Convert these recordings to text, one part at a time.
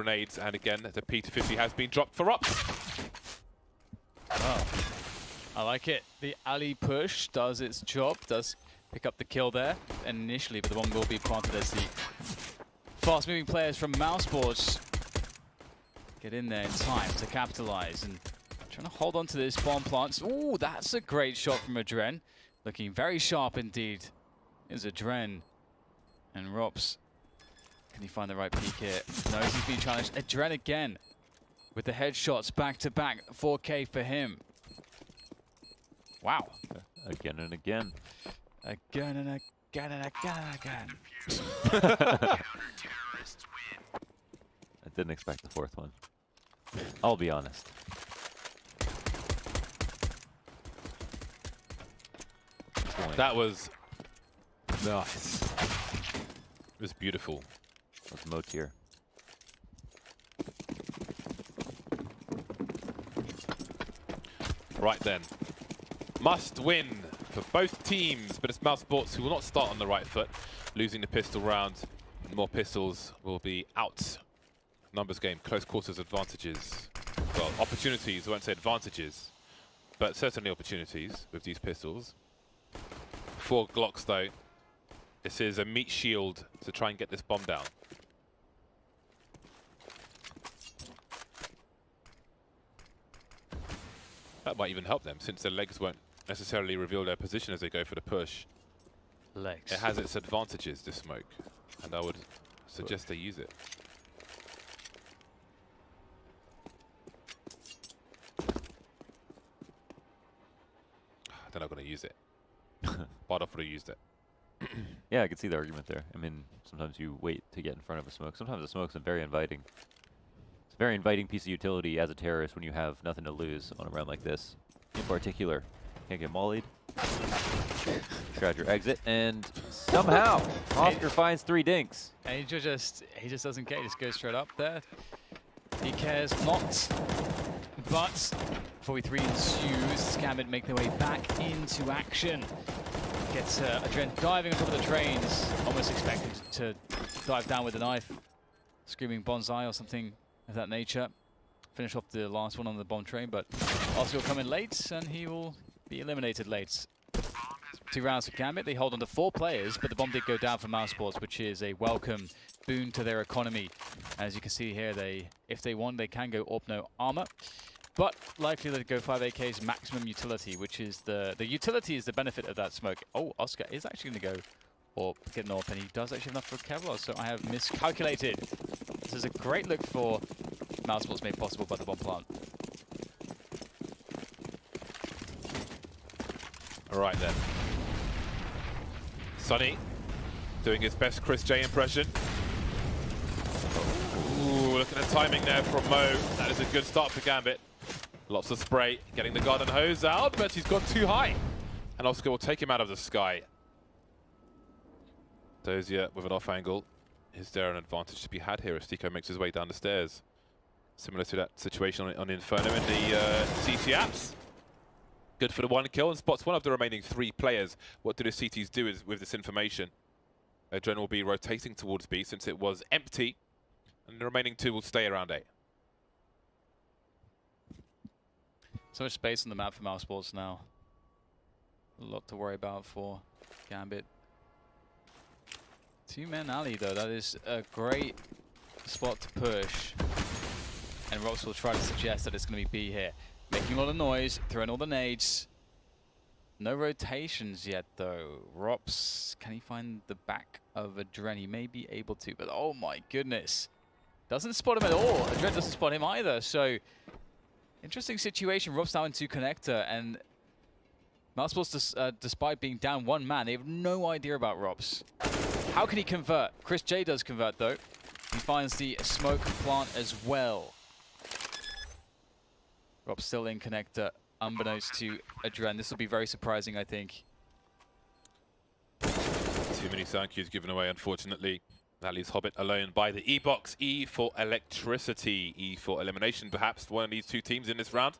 grenades, and again, the P250 has been dropped for Ops. Oh, I like it. The alley push does its job, does pick up the kill there initially, but the bomb will be planted as the fast-moving players from Mousesports get in there in time to capitalize and trying to hold on to this bomb plant. Ooh, that's a great shot from Adren. Looking very sharp indeed is Adren. And Rops, can he find the right peak here? No, he's being challenged. Adren again with the headshots back to back. 4K for him. Wow. Again and again. Again and again and again and again. I didn't expect the fourth one. I'll be honest. That was nice. It was beautiful. That's Motier. Right then. Must win for both teams, but it's Mousesports who will not start on the right foot, losing the pistol round. More pistols will be out. Numbers game, close quarters advantages. Well, opportunities, I won't say advantages, but certainly opportunities with these pistols. 4 Glocks though. This is a meat shield to try and get this bomb down. That might even help them, since their legs won't necessarily reveal their position as they go for the push. Legs. It has its advantages, this smoke, and I would suggest they use it. They're not going to use it. Bardolph would have used it. Yeah, I can see the argument there. I mean, sometimes you wait to get in front of a smoke. Sometimes a smoke's very inviting. It's a very inviting piece of utility as a terrorist when you have nothing to lose on a round like this. In particular, can't get mollied. Grab your exit, and somehow Oscar finds 3 dinks. Angel he just doesn't care. He just goes straight up there. He cares not. But 43 ensues. Gambit make their way back into action. Gets Adren diving on top of the trains. Almost expected to dive down with a knife. Screaming bonsai or something of that nature. Finish off the last one on the bomb train, but Oscar will come in late and he will be eliminated late. 2 rounds for Gambit. They hold on to 4 players, but the bomb did go down for Mousesports, which is a welcome boon to their economy. As you can see here, if they want, they can go AWP no armor. But likely to go 5 AKs maximum utility, which is the utility is the benefit of that smoke. Oh, Oscar is actually going to go or get an AWP, and he does actually have enough for Kevlar, so I have miscalculated. This is a great look for Mousesports made possible by the bomb plant. All right then. Sonny doing his best Chris J impression. Ooh, looking at timing there from Mo. That is a good start for Gambit. Lots of spray, getting the garden hose out, but he's gone too high. And Oscar will take him out of the sky. Dozier with an off angle. Is there an advantage to be had here as Stico makes his way down the stairs? Similar to that situation on Inferno in the CT apps. Good for the 1 kill and spots one of the remaining 3 players. What do the CTs do with this information? Adren will be rotating towards B since it was empty. And the remaining 2 will stay around A. So much space on the map for Mousesports now. A lot to worry about for Gambit. 2-man alley though, that is a great spot to push. And Rox will try to suggest that it's going to be B here. Making a lot of noise, throwing all the nades. No rotations yet though. Rops, can he find the back of Adren? He may be able to, but oh my goodness. Doesn't spot him at all. Adren doesn't spot him either, so interesting situation. Rops now into connector, and Mousesports, despite being down 1 man, they have no idea about Rops. How can he convert? Chris J does convert though. He finds the smoke plant as well. Rops still in connector, unbeknownst to Adren. This will be very surprising, I think. Too many sound cues given away, unfortunately. That leaves Hobbit alone by the E-box. E for electricity, E for elimination, perhaps for one of these 2 teams in this round.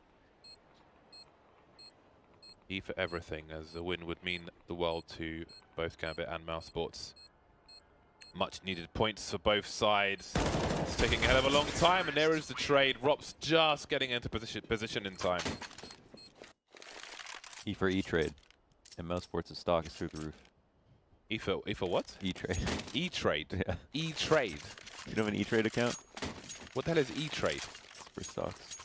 E for everything, as a win would mean the world to both Gambit and Mousesports. Much needed points for both sides. It's taking a hell of a long time, and there is the trade. Rop's just getting into position in time. E for E-Trade. And Mousesports' stock is through the roof. E for what? E-Trade. E-Trade. Yeah. E-Trade. You don't have an E-Trade account? What the hell is E-Trade? It's for stocks.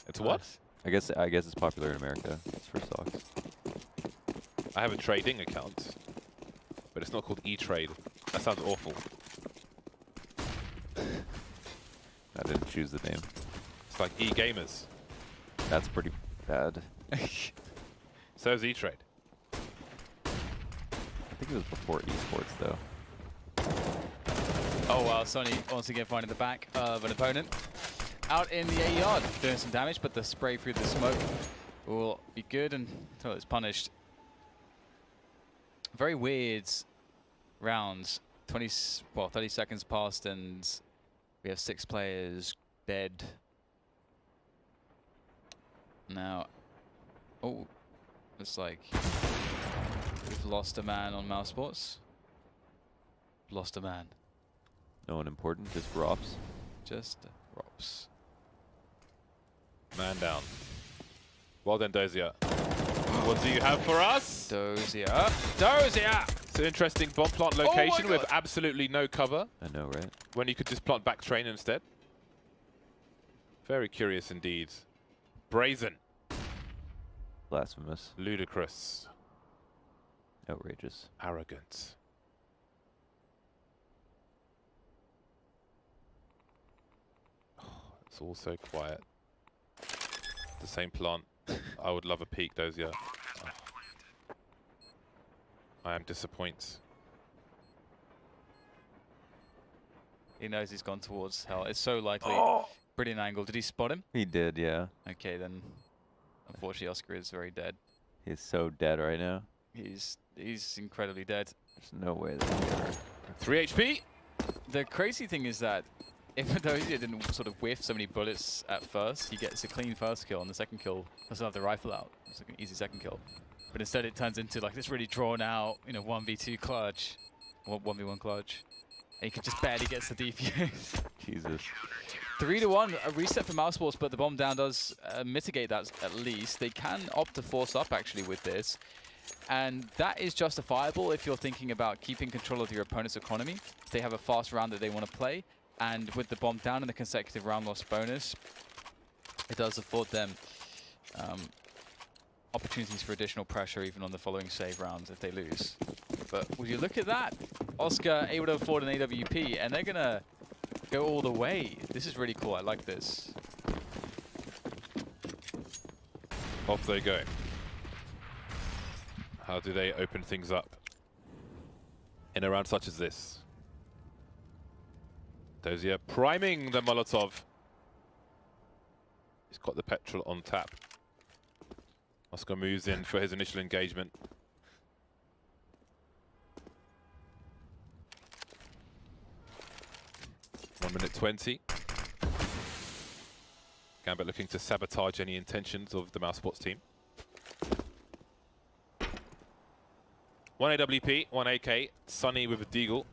It's what? I guess it's popular in America. It's for stocks. I have a trading account, but it's not called E-Trade. That sounds awful. I didn't choose the name. It's like E-Gamers. That's pretty bad. So is E-Trade. I think it was before esports though. Oh wow, Sonny once again finding the back of an opponent. Out in the 8 yard, doing some damage, but the spray through the smoke will be good until it's punished. Very weird rounds. 30 seconds passed and we have 6 players dead. Now, oh, looks like we've lost a man on Mousesports. Lost a man. No one important, just Rops. Just Rops. Man down. Well done, Dozier. What do you have for us? Dozier. Dozier! It's an interesting bomb plant location with absolutely no cover. I know, right? When you could just plant back train instead. Very curious indeed. Brazen. Blasphemous. Ludicrous. Outrageous. Arrogant. It's all so quiet. The same plant. I would love a peek, Dozier. Oh. I am disappointed. He knows he's gone towards hell. It's so likely. Brilliant angle. Did he spot him? He did, yeah. Okay, then unfortunately Oscar is very dead. He's so dead right now. He's incredibly dead. There's no way that he ever... 3 HP. The crazy thing is that if Dozier didn't sort of whiff so many bullets at first, he gets a clean first kill, and the second kill doesn't have the rifle out. It's like an easy second kill. But instead it turns into like this really drawn out, 1v2 clutch. Or 1v1 clutch. And he can just barely get the defuse. Jesus. 3-1, a reset for Mousesports, but the bomb down does mitigate that at least. They can opt to force up actually with this. And that is justifiable if you're thinking about keeping control of your opponent's economy. They have a fast round that they want to play. And with the bomb down and the consecutive round loss bonus, it does afford them opportunities for additional pressure even on the following save rounds if they lose. But would you look at that? Oscar able to afford an AWP, and they're going to go all the way. This is really cool. I like this. Off they go. How do they open things up in a round such as this? Dozier priming the Molotov. He's got the petrol on tap. Oscar moves in for his initial engagement. One minute 20. Gambit looking to sabotage any intentions of the Mousesports team. 1 AWP, 1 AK, Sunny with a deagle.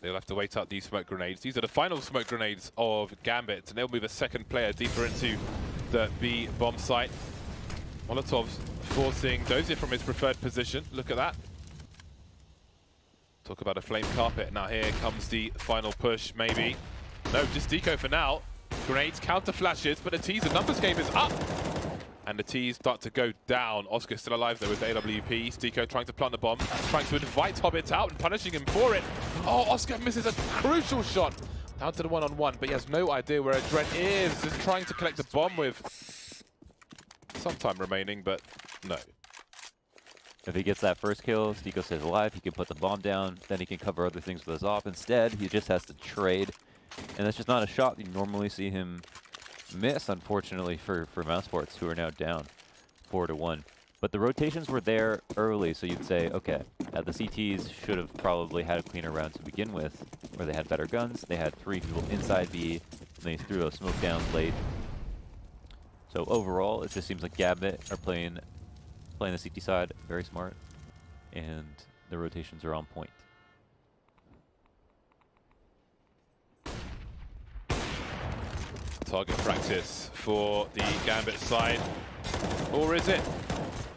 They'll have to wait out these smoke grenades. These are the final smoke grenades of Gambit, and they'll move a second player deeper into the B bomb site. Molotov's forcing Dozier from his preferred position. Look at that. Talk about a flame carpet. Now here comes the final push, maybe. No, just Deco for now. Grenades, counter flashes, but the T's, the numbers game is up. And the T's start to go down. Oscar still alive though with the AWP. Deco trying to plant the bomb, trying to invite Hobbit out and punishing him for it. Oh, Oscar misses a crucial shot. Down to the one-on-one, but he has no idea where Adren is. Just trying to collect the bomb with some time remaining, but no. If he gets that first kill, Deco stays alive, he can put the bomb down, then he can cover other things with his op. Instead, he just has to trade. And that's just not a shot you normally see him miss, unfortunately, for Mousesports, who are now down 4-1. But the rotations were there early, so you'd say, okay, the CTs should have probably had a cleaner round to begin with, where they had better guns. They had 3 people inside B, and they threw a smoke down late. So overall, it just seems like Gambit are playing the CT side very smart. and the rotations are on point. Target practice for the Gambit side. Or is it?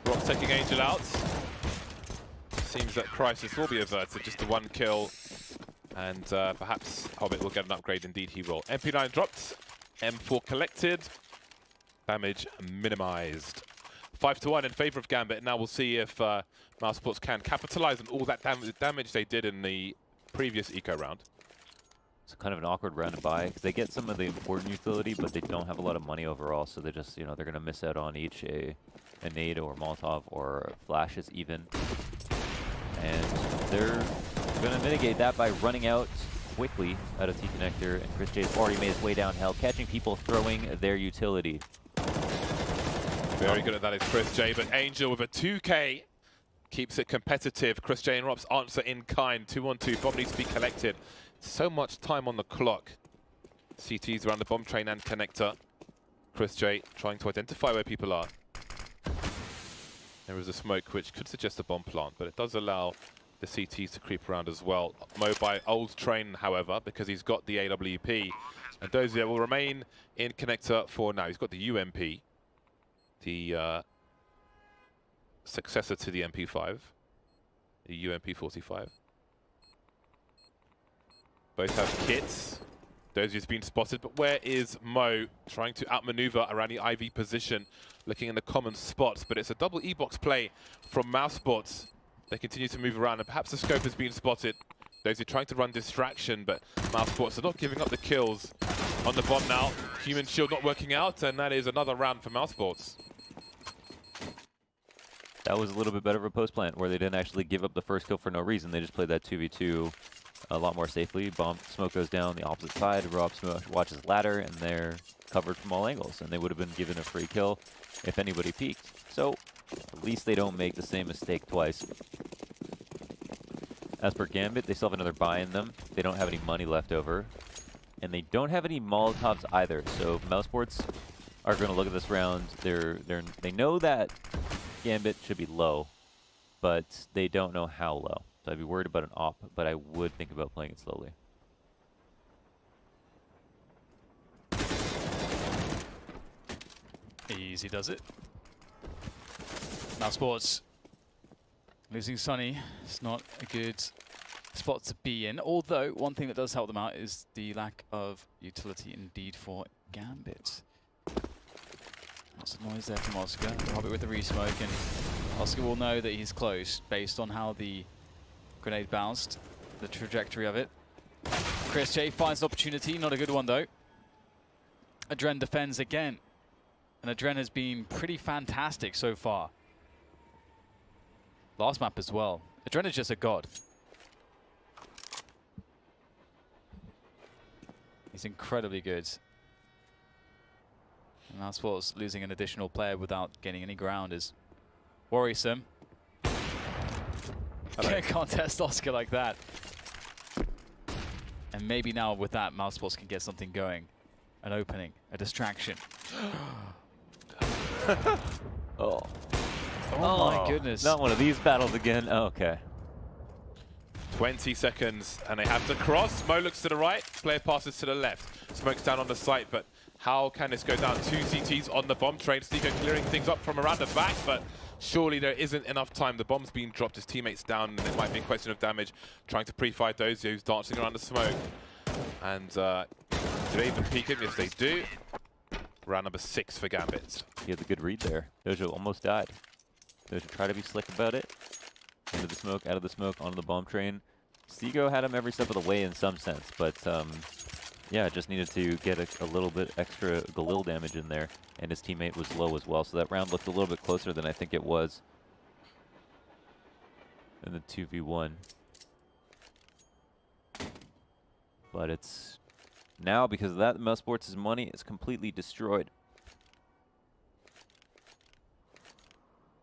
Rock's taking Angel out. Seems that crisis will be averted, just the 1 kill. And perhaps Hobbit will get an upgrade. Indeed, he will. MP9 dropped. M4 collected. Damage minimized. 5-1 in favor of Gambit. Now we'll see if Mousesports can capitalize on all that damage they did in the previous eco round. It's kind of an awkward round to buy. They get some of the important utility, but they don't have a lot of money overall, so they just, you know, they're going to miss out on each a nade or Molotov or flashes even. And they're going to mitigate that by running out quickly out of T-Connector, and Chris J's already made his way downhill, catching people throwing their utility. Very good at that is Chris J, but Angel with a 2K keeps it competitive. Chris J and Rob's answer in kind. 2-on-2, bomb needs to be collected. So much time on the clock. CTs around the bomb train and connector. Chris J trying to identify where people are. There is a smoke which could suggest a bomb plant, but it does allow the CTs to creep around as well. Mobile old train, however, because he's got the AWP. And Dozier will remain in connector for now. He's got the UMP, the successor to the MP5, the UMP45. Both have kits. Dozier's been spotted, but where is Mo? Trying to outmaneuver around the IV position, looking in the common spots, but it's a double E-box play from Mousesports. They continue to move around, and perhaps the scope has been spotted. Dozier trying to run distraction, but Mousesports are not giving up the kills on the bomb now. Human shield not working out, and that is another round for Mousesports. That was a little bit better of a post plant where they didn't actually give up the first kill for no reason. They just played that 2v2 a lot more safely. Bomb smoke goes down the opposite side. Rob smoke watches ladder, and they're covered from all angles. And they would have been given a free kill if anybody peeked. So at least they don't make the same mistake twice. As per Gambit, they still have another buy in them. They don't have any money left over. And they don't have any Molotovs either. So Mousesports are going to look at this round. They know that Gambit should be low, but they don't know how low. So I'd be worried about an op, but I would think about playing it slowly. Easy does it. Mousesports losing Sonny. It's not a good spot to be in. Although one thing that does help them out is the lack of utility indeed for Gambit. Lots of noise there from Oscar. Hobbit with the re-smoke, and Oscar will know that he's close based on how the grenade bounced, the trajectory of it. Chris J finds an opportunity, not a good one though. Adren defends again, and Adren has been pretty fantastic so far. Last map as well. Adren is just a god. He's incredibly good. And Mousesports losing an additional player without gaining any ground is worrisome. Can't test Oscar like that. And maybe now with that, Mousesports can get something going. An opening, a distraction. Oh. Oh my goodness. Not one of these battles again. Oh, okay. 20 seconds, and they have to cross. Mo looks to the right, player passes to the left. Smoke's down on the site, but how can this go down? 2 CTs on the bomb train. Steve clearing things up from around the back, but surely there isn't enough time. The bomb's being dropped, his teammates down, and it might be a question of damage. Trying to pre-fight those who's dancing around the smoke. And do they even peek him? Yes, they do. Round number 6 for Gambit. He had a good read there. Dojo almost died. Dojo tried to be slick about it. Into the smoke, out of the smoke, onto the bomb train. Seago had him every step of the way in some sense, but yeah, just needed to get a little bit extra Galil damage in there, and his teammate was low as well, so that round looked a little bit closer than I think it was in the 2v1. But it's now, because of that, Mousesports' money is completely destroyed.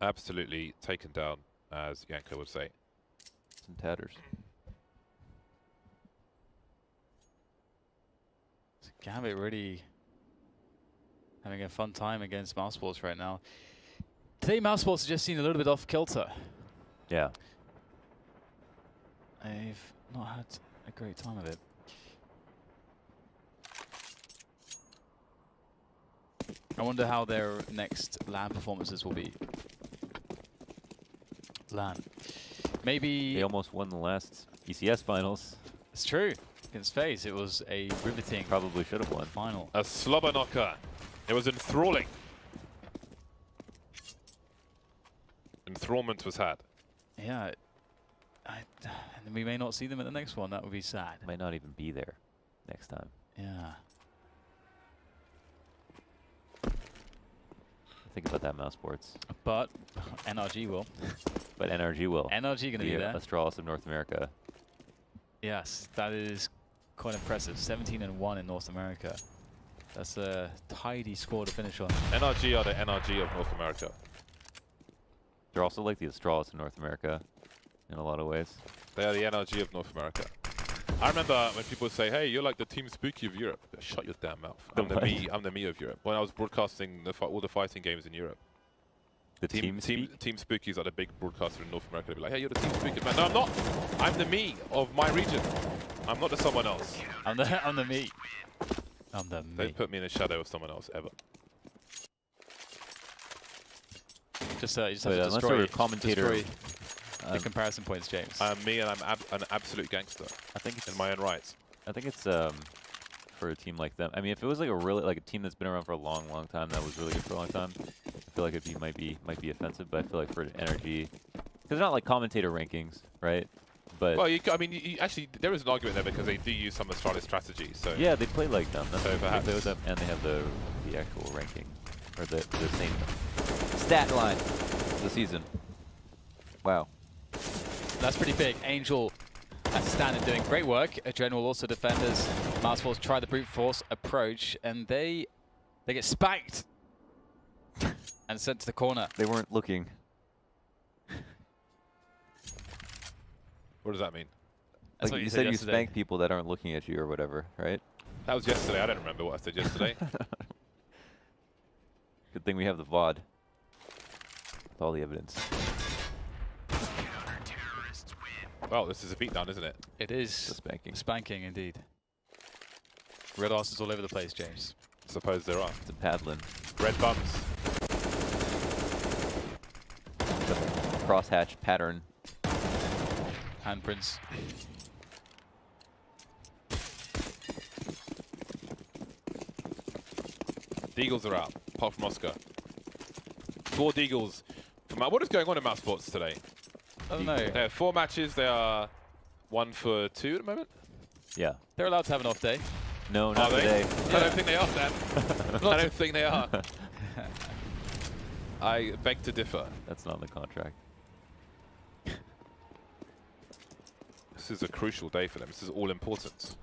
Absolutely taken down, as Yanko would say. It's in tatters. Gambit really having a fun time against Mousesports right now. Today, Mousesports has just seen a little bit off kilter. Yeah. They've not had a great time of it. I wonder how their next LAN performances will be. LAN. Maybe... They almost won the last ECS finals. It's true. Against FaZe, it was a riveting Probably should have won. final. A slobber knocker. It was enthralling. Enthrallment was had. Yeah. And we may not see them at the next one. That would be sad. Might not even be there next time. Yeah. Think about that, Mousesports. But NRG will. But NRG will. NRG going to be there. Astralis of North America. Yes, that is quite impressive. 17-1 in North America. That's a tidy score to finish on. NRG are the NRG of North America. They're also like the Astralis of North America in a lot of ways. They are the NRG of North America. I remember when people say, "Hey, you're like the Team Spooky of Europe." Shut your damn mouth. I'm the me of Europe. When I was broadcasting all the fighting games in Europe. The Team Spookies are the big broadcaster in North America. They'll be like, "Hey, you're the Team Spooky." Man, no, I'm not. I'm the me of my region. I'm not the someone else. I'm the me. I'm the me. They put me in the shadow of someone else ever. Just have But to unless you're a destroy commentator, the comparison points, James. I'm me, and I'm an absolute gangster I think it's in my own rights. I think it's for a team like them. I mean, if it was like a team that's been around for a long time, that was really good for a long time, I feel like it might be offensive. But I feel like for energy, because they're not like commentator rankings, right? But Well, actually, there is an argument there because they do use some Astralis strategy. So yeah, they play like them. That's So what they perhaps- play with them, and they have the actual ranking or the same stat line of the season. Wow. That's pretty big. Angel at standard doing great work. Adrenaline also defenders. Mousesports try the brute force approach, and they get spanked and sent to the corner. They weren't looking. what does that mean? That's Like what you said, you yesterday. spank people that aren't looking at you or whatever, right? That was yesterday. I don't remember what I said yesterday. Good thing we have the VOD. With all the evidence. Well, this is a beatdown, isn't it? It is The spanking. spanking indeed. Red asses all over the place, James. Suppose there are. It's a paddling. Red bums. The crosshatch pattern. Handprints. Deagles are out, apart from Oscar. 4 Deagles. What is going on in Mousesports today? I don't know. They have 4 matches. They are 1 for 2 at the moment. Yeah. They're allowed to have an off day. No, Are not they? today. I don't think they are, Dan. I don't think they are. I beg to differ. That's not in the contract. This is a crucial day for them. This is all important.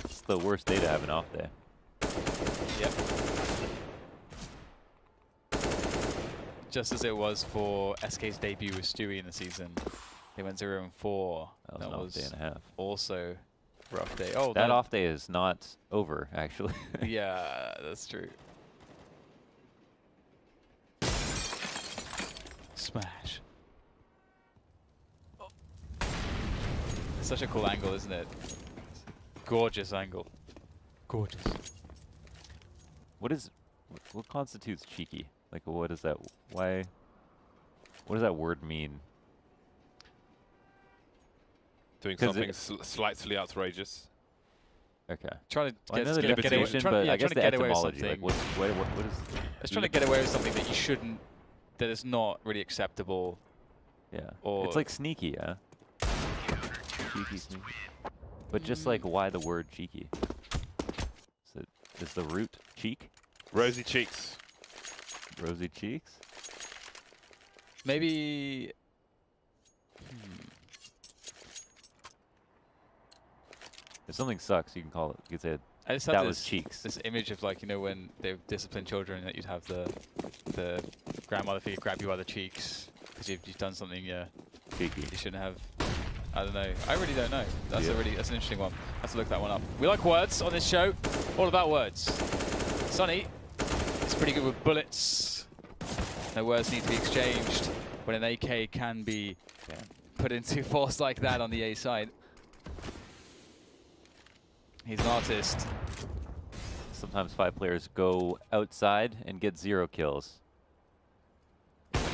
It's the worst day to have an off day. Yep. Just as it was for SK's debut with Stewie in the season. They went 0-4. That was an off day and a half. Also a rough day. Oh, That off day is not over, actually. Yeah, that's true. Smash. Oh. Such a cool angle, isn't it? Gorgeous angle. Gorgeous. What constitutes cheeky? Like, what is that? What does that word mean? Doing 'Cause something slightly outrageous. Okay. Trying to I know the get away, definition, trying, but I guess to the get away with etymology. Like, something. what is? It's trying to get away with something that you shouldn't, that is not really acceptable. Yeah. Or It's like sneaky, yeah. Cheeky, sneaky. But just like, why the word cheeky? Is the root cheek? Rosy cheeks. Rosy cheeks? maybe. If something sucks, you can call it. You can say I just have that this, was cheeks. this image of, like, you know, when they discipline children, that you'd have the grandmother figure grab you by the cheeks because you've done something Cheeky. you shouldn't have. I don't know. I really don't know. That's that's an interesting one. I have to look that one up. We like words on this show. All about words. Sonny is pretty good with bullets. No words need to be exchanged when an AK can be put in 2 force like that on the A side. He's an artist. Sometimes 5 players go outside and get 0 kills.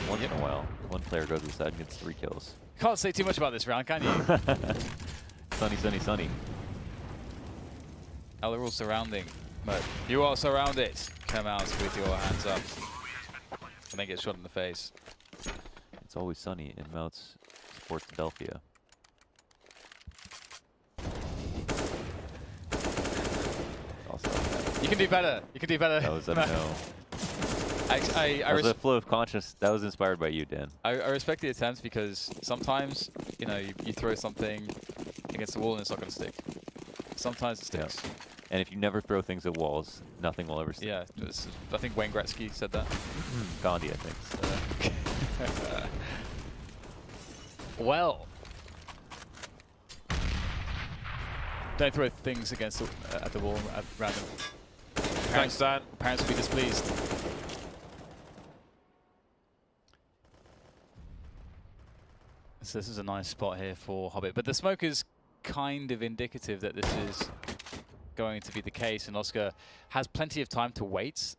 Once in a while, 1 player goes inside and gets 3 kills. Can't say too much about this round, can you? Sunny, sunny, sunny. Oh, they're all surrounding. But you are surrounded. Come out with your hands up. And then get shot in the face. It's always sunny in Mousesports Philadelphia. You can do better. You can do better. That was a no. That was a flow of conscious. That was inspired by you, Dan. I respect the attempts because sometimes, you know, you throw something against the wall and it's not going to stick. Sometimes it sticks. Yeah. And if you never throw things at walls, nothing will ever stick. Yeah, I think Wayne Gretzky said that. Gandhi, I think. Well. Don't throw things against at the wall at random. Thanks, Dan. Parents will be displeased. So this is a nice spot here for Hobbit, but the smoke is kind of indicative that this is going to be the case, and Oscar has plenty of time to wait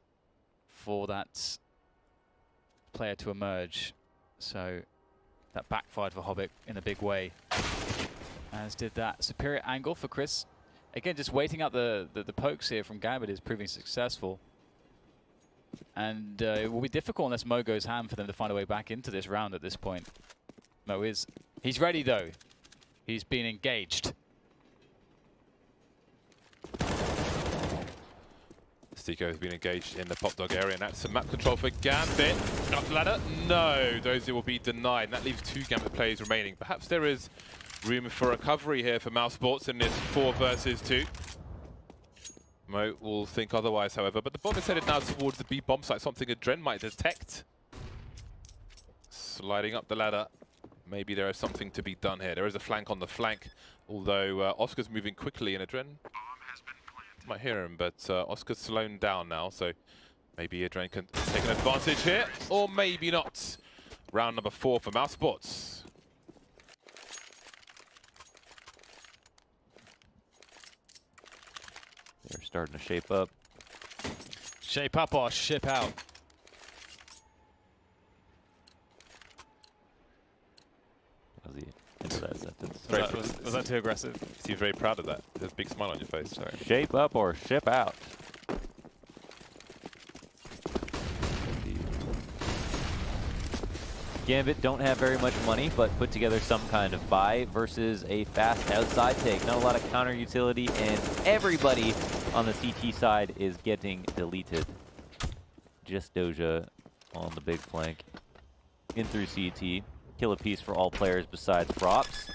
for that player to emerge. So that backfired for Hobbit in a big way, as did that superior angle for Chris. Again, just waiting out the pokes here from Gambit is proving successful. And it will be difficult unless Mo goes ham for them to find a way back into this round at this point. Mo is. He's ready though. He's been engaged. Stico has been engaged in the pop dog area, and that's some map control for Gambit. Up the ladder. No, those will be denied. And that leaves 2 Gambit players remaining. Perhaps there is room for recovery here for Mousesports in this 4 versus 2. Mo will think otherwise, however. But the bomb is headed now towards the B bomb site, something Adren might detect. Sliding up the ladder. Maybe there is something to be done here. There is a flank on the flank, although Oscar's moving quickly, and Adren might hear him, but Oscar's slowed down now, so maybe Adren can take an advantage here, or maybe not. Round number 4 for Mousesports. They're starting to shape up. Shape up or ship out. That was the end of that sentence. Was that too aggressive? You seem very proud of that. There's a big smile on your face. Sorry. Shape up or ship out. Gambit don't have very much money, but put together some kind of buy versus a fast outside take. Not a lot of counter utility, and everybody on the CT side is getting deleted. Just Doja on the big flank. In through CT. Kill a piece for all players besides Props.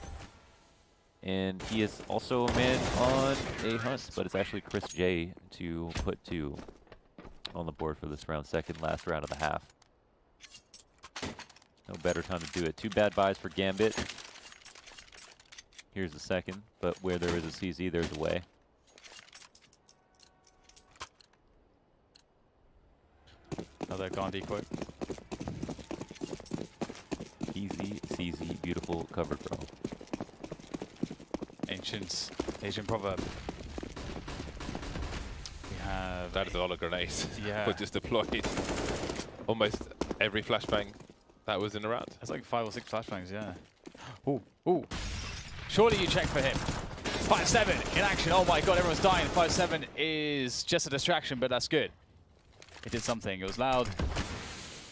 And he is also a man on a hunt, but it's actually Chris J to put 2 on the board for this round. Second last round of the half. No better time to do it. 2 bad buys for Gambit. Here's the second, but where there is a CZ, there's a way. Another Gandhi quote. Easy, CZ, beautiful, covered bro. Ancient Asian proverb. We have... That is a lot of grenades. Yeah. Were just deployed. Almost every flashbang that was in the round. That's like 5 or 6 flashbangs, yeah. Ooh, ooh. Surely you check for him. 5-7 in action. Oh my god, everyone's dying. 5-7 is just a distraction, but that's good. It did something. It was loud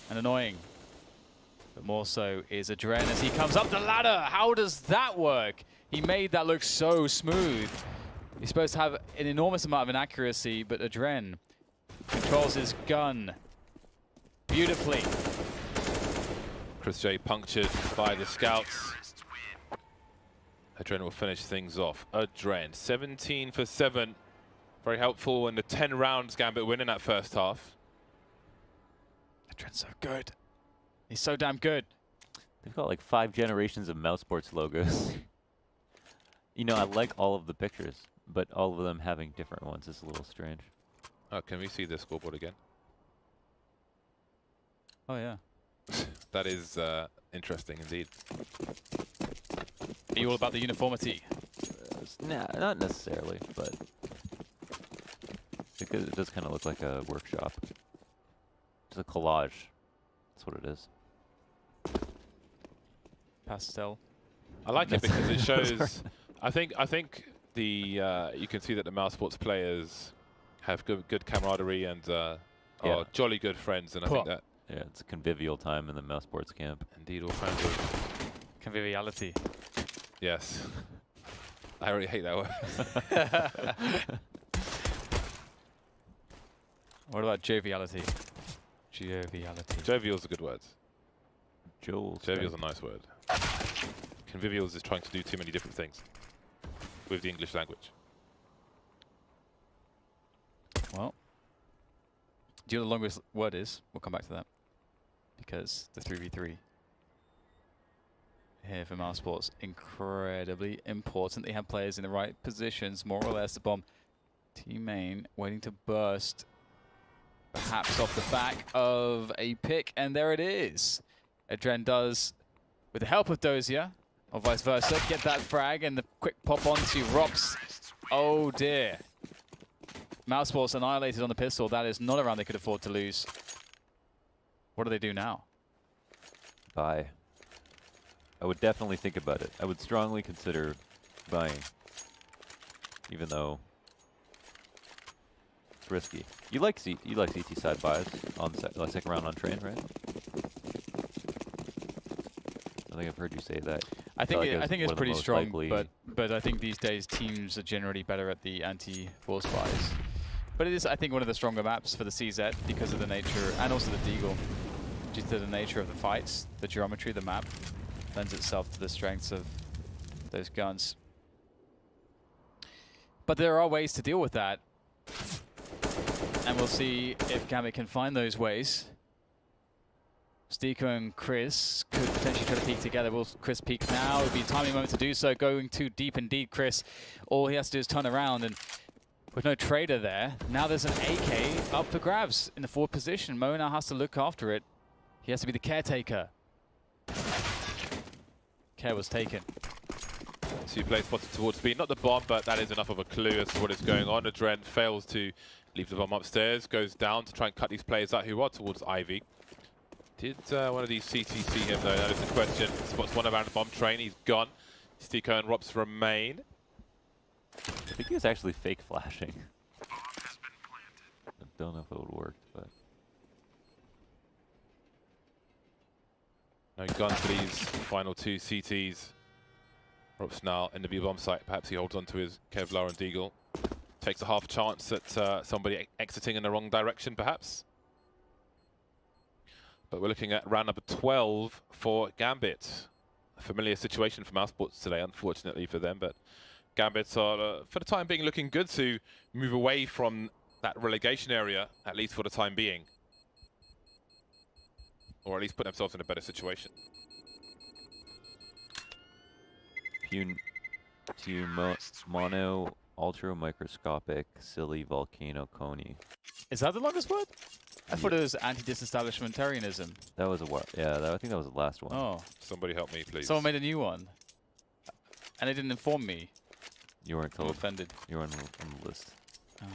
and annoying. But more so is Adren as he comes up the ladder. How does that work? He made that look so smooth. He's supposed to have an enormous amount of inaccuracy, but Adren controls his gun beautifully. Chris J punctured by the scouts. Adren will finish things off. Adren, 17 for 7. Very helpful in the 10 rounds Gambit win in that first half. Adren's so good. He's so damn good. They've got like 5 generations of Mousesports logos. You know, I like all of the pictures, but all of them having different ones is a little strange. Oh, can we see the scoreboard again? Oh yeah. That is interesting indeed. Are you all about the uniformity? Nah, not necessarily, but it does kind of look like a workshop. It's a collage. That's what it is. Pastel. I like it because it shows. I think the you can see that the Mousesports players have good camaraderie and are jolly good friends, and I think that it's a convivial time in the Mousesports camp. indeed all fans of Conviviality. yes. I already hate that word. What about joviality? Joviality. Jovial's a good word. Jovial's a Right. nice word. Convivial is trying to do too many different things with the English language. Well, do you know what the longest word is? We'll come back to that. Because the 3v3 here for Mousesports, incredibly important. They have players in the right positions, more or less. The bomb team main waiting to burst, perhaps off the back of a pick, and there it is. Adren does, with the help of Dozier, or vice versa, get that frag, and the quick pop onto Rops. Oh dear. Mousesports annihilated on the pistol. That is not a round they could afford to lose. What do they do now? Buy. I would definitely think about it. I would strongly consider buying, even though it's risky. You like CT side buys on the second round on train, right? I think I've heard you say that. I think it's pretty strong, likely. but I think these days teams are generally better at the anti-force buys. But it is, I think, one of the stronger maps for the CZ because of the nature, and also the Deagle, due to the nature of the fights, the geometry of the map lends itself to the strengths of those guns. But there are ways to deal with that, and we'll see if Gambit can find those ways. Stiko and Chris could potentially try to peek together. Will Chris peek now? It would be a timely moment to do so. Going too deep indeed, Chris. All he has to do is turn around, and with no trader there, now there's an AK up for grabs in the forward position. Mo now has to look after it. He has to be the caretaker. Care was taken. Two players spotted towards B. Not the bomb, but that is enough of a clue as to what is going on. Adren fails to leave the bomb upstairs, goes down to try and cut these players out who are towards Ivy. Did one of these CT see him though? That is the question. Spots one around the bomb train. He's gone. Stiko and Rops remain. I think he was actually fake flashing. I don't know if it would work, but no gun for these final two CTs. Rops now in the B bomb site. Perhaps he holds on to his Kevlar and Deagle. Takes a half chance at somebody exiting in the wrong direction, perhaps. But we're looking at round number 12 for Gambit. A familiar situation for Mousesports today, unfortunately for them, but Gambit are, for the time being, looking good to move away from that relegation area, at least for the time being. Or at least put themselves in a better situation. Mono ultra microscopic silly volcano coney. Is that the longest word? I thought it was anti-disestablishmentarianism. That was I think that was the last one. Oh. Somebody help me, please. Someone made a new one. And they didn't inform me. You weren't I'm told. offended. You were on the list. Oh.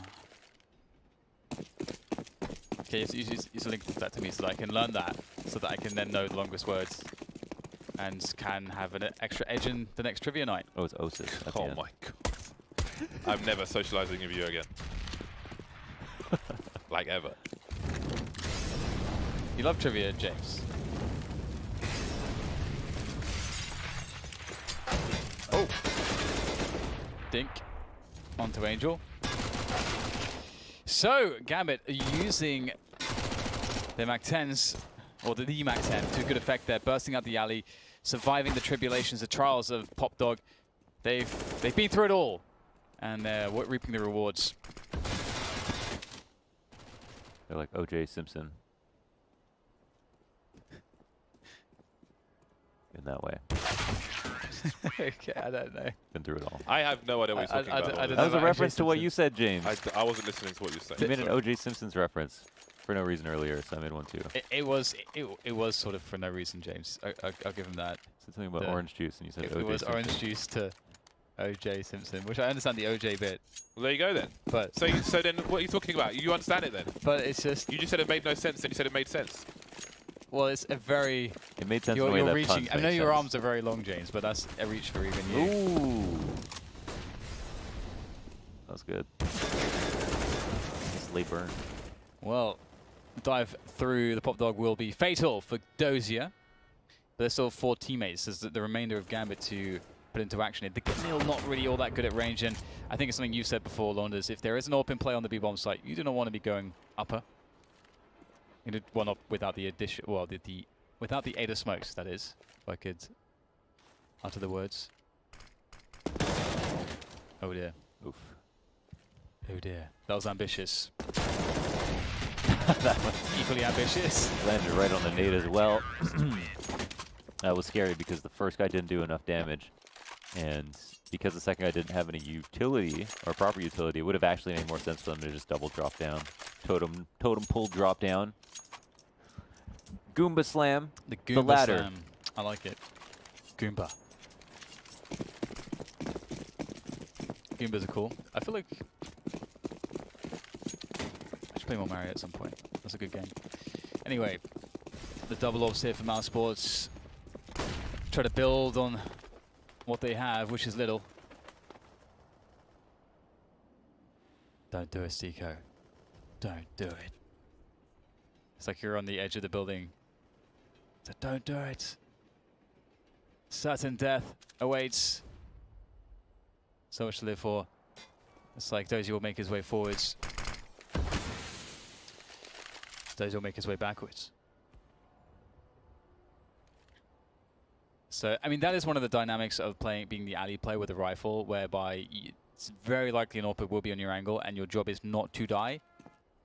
Okay, you link that to me so that I can learn that, so that I can then know the longest words and can have an extra edge in the next trivia night. Oh, it's Osis. At the Oh end. my god. I'm never socializing with you again. Like ever. You love trivia, James. Oh! Dink. Onto Angel. So, Gambit using their MAC-10s, or the MAC-10, to good effect there, bursting out the alley, surviving the tribulations, the trials of Pop Dog. They've been through it all, and they're reaping the rewards. They're like O.J. Simpson. In that way. Okay, I don't know. Been through it all. I have no idea what he's talking about. I don't That was know a about reference to what O.J. you said, James. I wasn't listening to what you were saying. You made an Sorry. O.J. Simpson's reference for no reason earlier, so I made one too. It was sort of for no reason, James. I'll give him that. So said something about orange juice, and you said If OJ it was Simpson. orange juice to OJ Simpson, which I understand the OJ bit, Well, there you go then. but So then what are you talking about? You understand it then? it's just, You just said it made no sense, then you said it made sense. well, it's a very, It made sense in the way you're that reaching. puns I know make your sense. arms are very long, James, but that's a reach for even you. Ooh. That was good. Nice late burn. Well, dive through the pop dog will be fatal for Dozier. But there's still 4 teammates. There's the remainder of Gambit to put into action. The Gnil not really all that good at range, and I think it's something you said before, Launders. If there is an open play on the B-bomb site, you do not want to be going upper. You did one up without the addition, well, without the 8 of smokes, that is, if I could utter the words. Oh dear. Oof. Oh dear. That was ambitious. That was equally ambitious. Landed right on the nade as well. That was scary because the first guy didn't do enough damage. And because the second guy didn't have any utility, or proper utility, it would have actually made more sense for them to just double drop down. Totem pull drop down. Goomba slam. The Goomba ladder. slam. I like it. Goomba. Goombas are cool. I feel like I should play more Mario at some point. That's a good game. Anyway, the double orbs here for Mousesports. Try to build on what they have, which is little. Don't do it, Stico. Don't do it. It's like you're on the edge of the building. So don't do it. Certain death awaits. So much to live for. It's like Dozier will make his way forwards. Dozier will make his way backwards. So, I mean, that is one of the dynamics of being the alley player with a rifle, whereby it's very likely an AWP will be on your angle, and your job is not to die,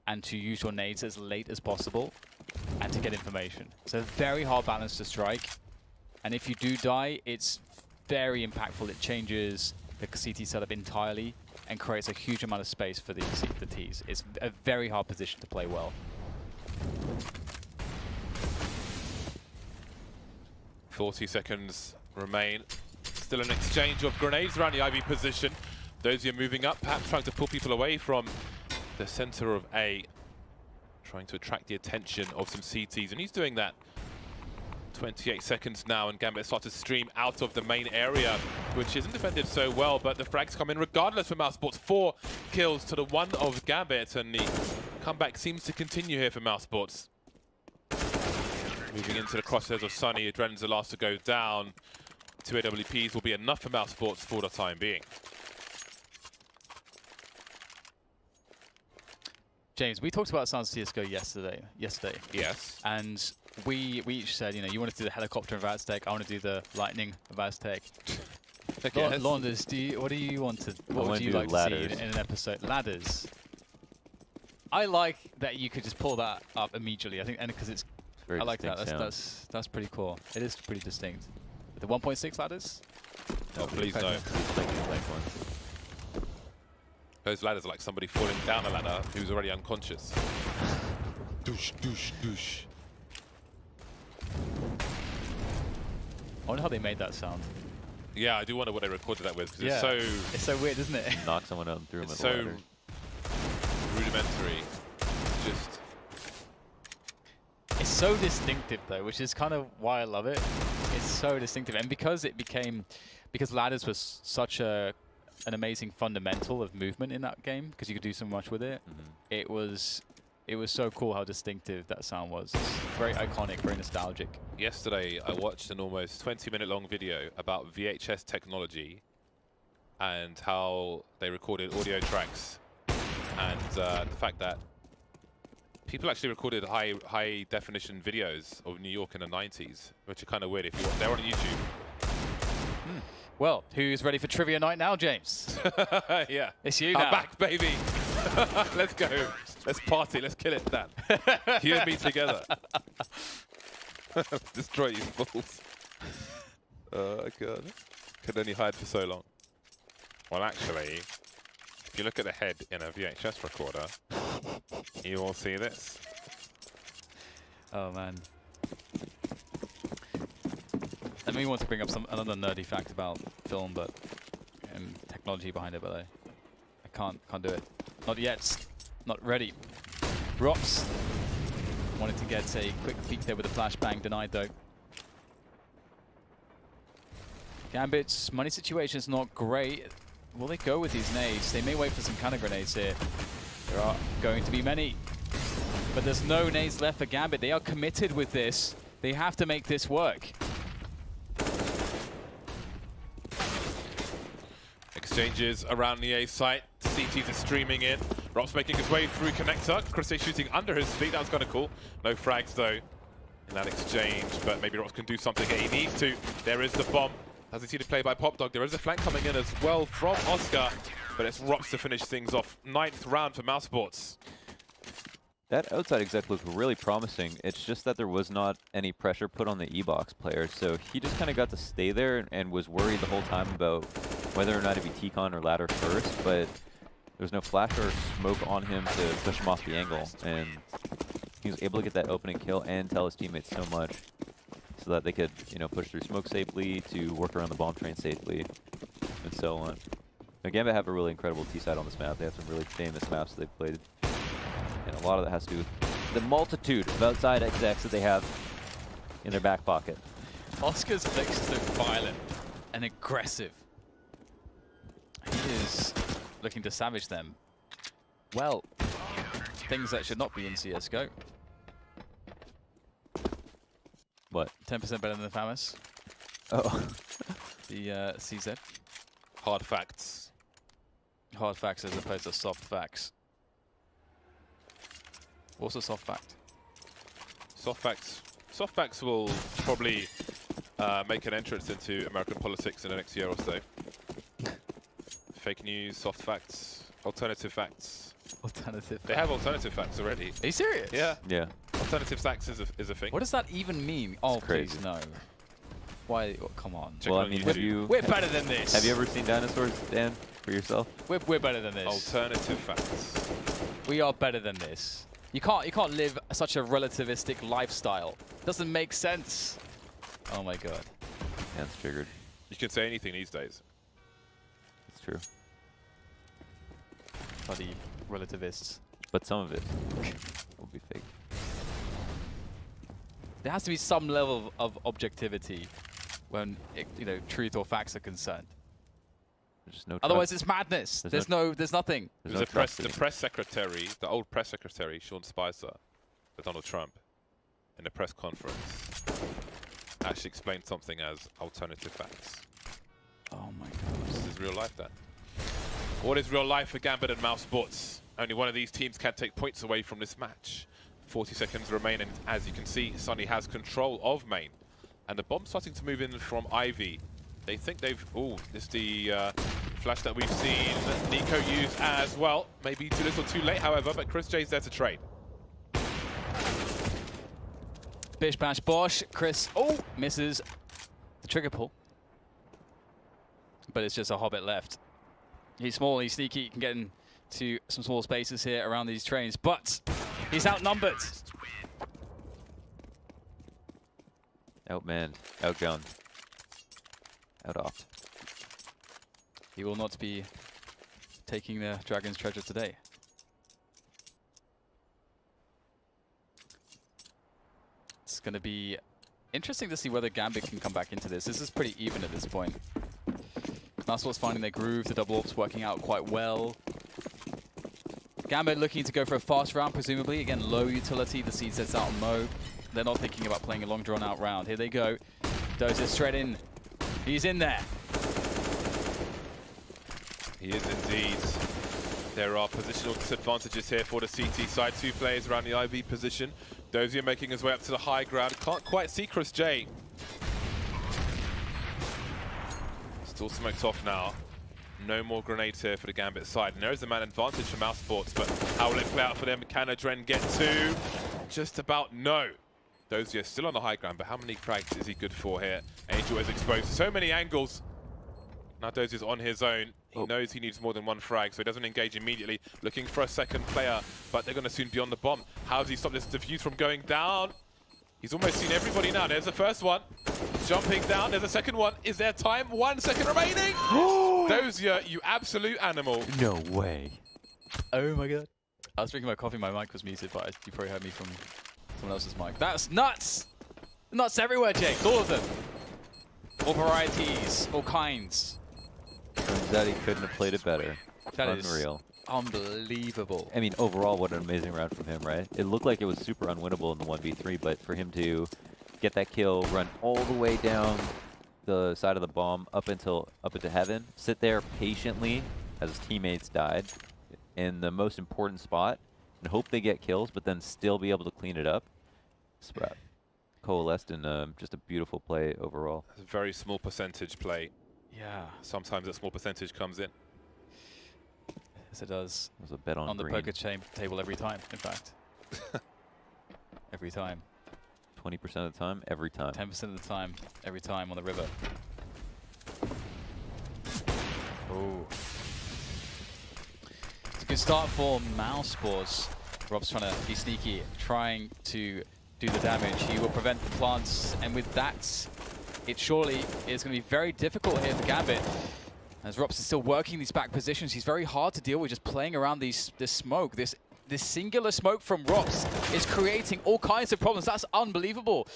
and to use your nades as late as possible, and to get information. It's a very hard balance to strike, and if you do die, it's very impactful. It changes the CT setup entirely and creates a huge amount of space for the Ts. It's a very hard position to play well. 40 seconds remain. Still an exchange of grenades around the IV position. Dozier moving up, perhaps trying to pull people away from the center of A. Trying to attract the attention of some CTs, and he's doing that. 28 seconds now, and Gambit starts to stream out of the main area, which isn't defended so well, but the frags come in regardless for Mousesports. 4 kills to the 1 of Gambit, and the comeback seems to continue here for Mousesports. Moving into the crosshairs of Sunny, Adrenaline's the last to go down. 2 AWPs will be enough for Mousesports for the time being. James, we talked about Sans CSGO yesterday. Yes. And we each said, you know, you want to do the helicopter of Aztec, I want to do the lightning of Aztec. Yes. Launders, what do you want to? What would you like to see in an episode? Ladders. I like that you could just pull that up immediately. I think, and because it's, Very I like that. distinct That's pretty cool. It is pretty distinct. The 1.6 ladders. Oh, please no. Ones. Those ladders are like somebody falling down a ladder who's already unconscious. Douche, douche, douche. I wonder how they made that sound. Yeah, I do wonder what they recorded that with, because Yeah. it's It's so weird, isn't it? Knock someone out and threw him it's with a so ladder. rudimentary. Just It's so distinctive though, which is kind of why I love it. It's so distinctive, and because ladders was such an amazing fundamental of movement in that game, because you could do so much with it. It was so cool how distinctive that sound was. It's very iconic, very nostalgic. yesterday, I watched an almost 20-minute long video about VHS technology and how they recorded audio tracks, and the fact that people actually recorded high definition videos of New York in the 90s, which are kind of weird if you watch. They're on YouTube. Well, who's ready for trivia night now, James? Yeah. It's you now. I'm back, baby. Let's go. Let's party. Let's kill it, Dan. You and me together. Destroy you fools. Oh, God. Could only hide for so long. Well, actually, if you look at the head in a VHS recorder, you will see this. Oh, man. I mean, we want to bring up another nerdy fact about film, but and technology behind it, but I can't do it. Not yet. Not ready. Rops wanted to get a quick peek there with a flashbang, denied though. Gambit's money situation is not great. Will they go with these nades? They may wait for some counter grenades here. There are going to be many. But there's no nades left for Gambit. They are committed with this. They have to make this work. Exchanges around the A site. CTs are streaming in. Rops making his way through connector. Chrissy shooting under his feet. That was kind of cool. No frags though in that exchange, but maybe Rops can do something here. He needs to. There is the bomb. As you see the play by Popdog, there is a flank coming in as well from Oscar, but it's Rops to finish things off. 9th round for Mousesports. That outside exec looked really promising. It's just that there was not any pressure put on the E-Box player, so he just kind of got to stay there and was worried the whole time about whether or not it'd be T-Con or ladder first, but there was no flash or smoke on him to push him off the angle, and he was able to get that opening kill and tell his teammates so much so that they could, you know, push through smoke safely, to work around the bomb train safely, and so on. Now, Gambit have a really incredible T-side on this map. They have some really famous maps that they've played. And a lot of that has to do with the multitude of outside execs that they have in their back pocket. Oscar's flicks is so violent and aggressive. He is looking to savage them. Well, things that should not be in CSGO. What? 10% better than the FAMAS. Oh. The CZ. Hard facts. Hard facts as opposed to soft facts. What's a soft fact? Soft facts. Soft facts will probably make an entrance into American politics in the next year or so. Fake news, soft facts, alternative facts. Alternative They have alternative facts already. Are you serious? Yeah. Yeah. Alternative facts is a thing. What does that even mean? Oh, crazy. please, no. Why? Oh, come on. Check Well, it I on mean, YouTube. We're better than this. have you ever seen dinosaurs, Dan, for yourself? We're better than this. Alternative facts. We are better than this. You can't live such a relativistic lifestyle. Doesn't make sense. Oh my god. Dan's triggered. You can say anything these days. It's true. Bloody relativists. But some of it will be fake. There has to be some level of objectivity when truth or facts are concerned. There's just no Otherwise, trust. it's madness. There's There's nothing. There's no trust the press secretary, the old press secretary, Sean Spicer, for Donald Trump, in a press conference, actually explained something as alternative facts. Oh my god. This is real life, then. What is real life for Gambit and Mousesports? Only one of these teams can take points away from this match. 40 seconds remain, and as you can see, Sunny has control of main. And the bomb's starting to move in from Ivy. They think they've... Oh, this is the flash that we've seen Nico use as well. Maybe too little too late, however, but Chris J's there to trade. Bish bash bosh. Chris, misses the trigger pull. But it's just a Hobbit left. He's small, he's sneaky, he can get into some small spaces here around these trains, but he's outnumbered. Outmanned, outgunned, out-offed. He will not be taking the Dragon's treasure today. It's going to be interesting to see whether Gambit can come back into this. This is pretty even at this point. Mousesports finding their groove, the double ops working out quite well. Gambit looking to go for a fast round, presumably. Again, low utility, the seed sets out on Mo. They're not thinking about playing a long drawn-out round. Here they go. Dozer straight in. He's in there. He is indeed. There are positional disadvantages here for the CT side. 2 players around the IV position. Dozier making his way up to the high ground. Can't quite see Chris J. Still smoked off now. No more grenades here for the Gambit side. And there is a man advantage for Mousesports, but how will it play out for them? Can Adren get to? Just about no. Dozier still on the high ground, but how many frags is he good for here? Angel is exposed. So many angles. Now Dozier's on his own. He knows he needs more than 1 frag, so he doesn't engage immediately. Looking for a second player, but they're going to soon be on the bomb. How does he stop this defuse from going down? He's almost seen everybody now. There's the first one. Jumping down. There's a second one. Is there time? 1 second remaining. Dozier, you absolute animal. No way. Oh my god. I was drinking my coffee, my mic was muted, but you probably heard me from someone else's mic. That's nuts! Nuts everywhere, Jake. All of them. All varieties, all kinds. Turns out he couldn't have played it better. That is unreal. Unbelievable. I mean, overall, what an amazing round from him, right? It looked like it was super unwinnable in the 1v3, but for him to get that kill, run all the way down the side of the bomb up into heaven, sit there patiently as his teammates died in the most important spot, and hope they get kills, but then still be able to clean it up. Sprout coalesced in just a beautiful play overall. It's a very small percentage play. Yeah. Sometimes a small percentage comes in. Yes, it does. It was a bet on the green. poker table every time, in fact. Every time. 20% of the time, every time. 10% of the time, every time on the river. Oh. It's a good start for Mousesports. Rob's trying to be sneaky, trying to do the damage. He will prevent the plants, and with that, it surely is going to be very difficult here for Gambit. As Rops is still working these back positions, he's very hard to deal with, just playing around this smoke. This singular smoke from Rops is creating all kinds of problems. That's unbelievable.